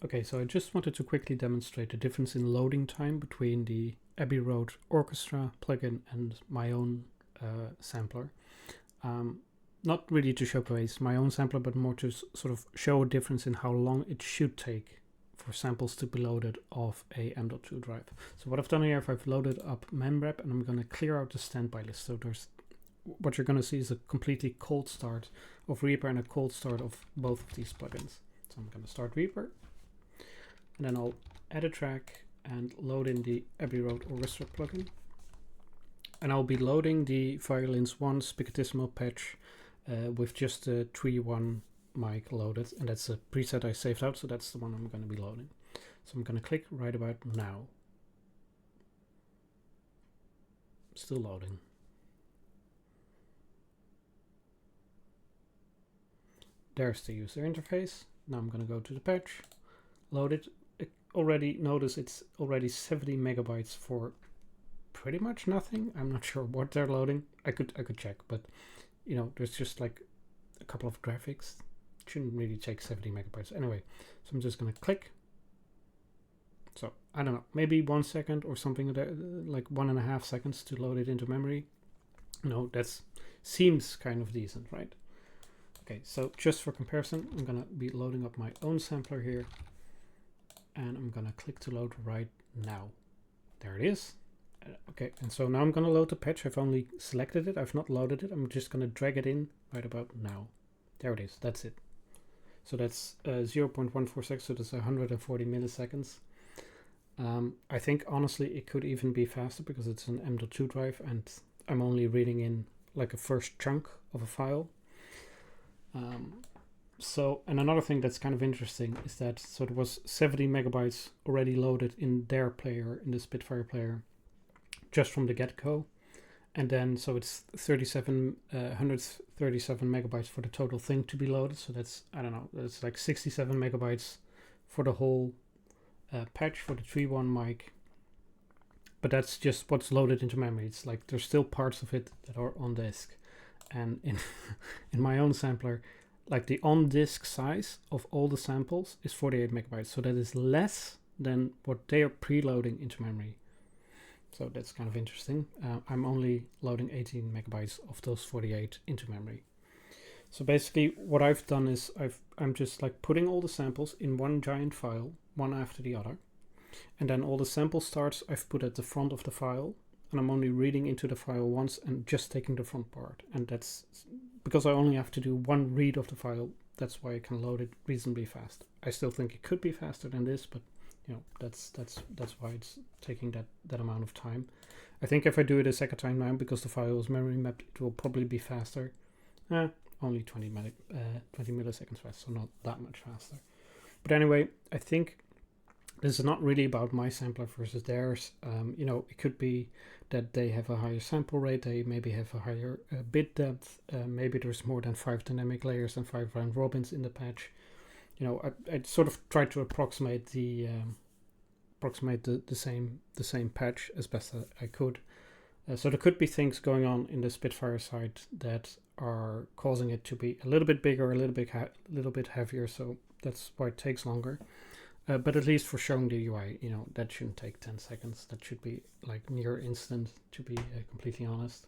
Okay, so I just wanted to quickly demonstrate the difference in loading time between the Abbey Road Orchestra plugin and my own sampler. Not really to showcase my own sampler, but more to sort of show a difference in how long it should take for samples to be loaded off a M.2 drive. So what I've done here, I've loaded up memrep and I'm going to clear out the standby list. So what you're going to see is a completely cold start of Reaper and a cold start of both of these plugins. So I'm going to start Reaper, and then I'll add a track and load in the Abbey Road Orchestra plugin. And I'll be loading the Violins 1 Spicatissimo patch with just the 3.1 mic loaded, and that's a preset I saved out, so that's the one I'm going to be loading. So I'm going to click right about now. Still loading. There's the user interface. Now I'm going to go to the patch, load it. Already notice it's already 70 megabytes for pretty much nothing. I'm not sure what they're loading. I could check, but you know, there's just like a couple of graphics. It shouldn't really take 70 megabytes anyway. So I'm just gonna click. So I don't know, maybe 1 second or something like 1.5 seconds to load it into memory. No, that seems kind of decent, right? Okay, so just for comparison, I'm gonna be loading up my own sampler here, and I'm gonna click to load right now. There it is. Okay, and so now I'm gonna load the patch. I've only selected it, I've not loaded it. I'm just gonna drag it in right about now. There it is, that's it. So that's 0.146, so that's 140 milliseconds. I think honestly it could even be faster because it's an M.2 drive and I'm only reading in like a first chunk of a file. And another thing that's kind of interesting is that so there was 70 megabytes already loaded in their player, in the Spitfire player, just from the get-go, and then so it's 137 megabytes for the total thing to be loaded. So that's, I don't know, that's like 67 megabytes for the whole patch for the 3.1 mic. But that's just what's loaded into memory. It's like there's still parts of it that are on disk, and in in my own sampler, like the on-disk size of all the samples is 48 megabytes. So that is less than what they are preloading into memory. So that's kind of interesting. I'm only loading 18 megabytes of those 48 into memory. So basically what I've done is I'm just like putting all the samples in one giant file, one after the other. And then all the sample starts I've put at the front of the file, and I'm only reading into the file once and just taking the front part. And that's because I only have to do one read of the file. That's why I can load it reasonably fast. I still think it could be faster than this, but you know, that's why it's taking that amount of time. I think if I do it a second time now, because the file is memory mapped, it will probably be faster. Only 20 milliseconds fast, so not that much faster. But anyway, I think this is not really about my sampler versus theirs. You know, it could be that they have a higher sample rate, they maybe have a higher bit depth, maybe there's more than 5 dynamic layers and 5 round robins in the patch. You know, I sort of tried to approximate the same patch as best as I could. So there could be things going on in the Spitfire side that are causing it to be a little bit bigger, a little bit heavier. So that's why it takes longer. But at least for showing the UI, you know, that shouldn't take 10 seconds. That should be like near instant, to be completely honest.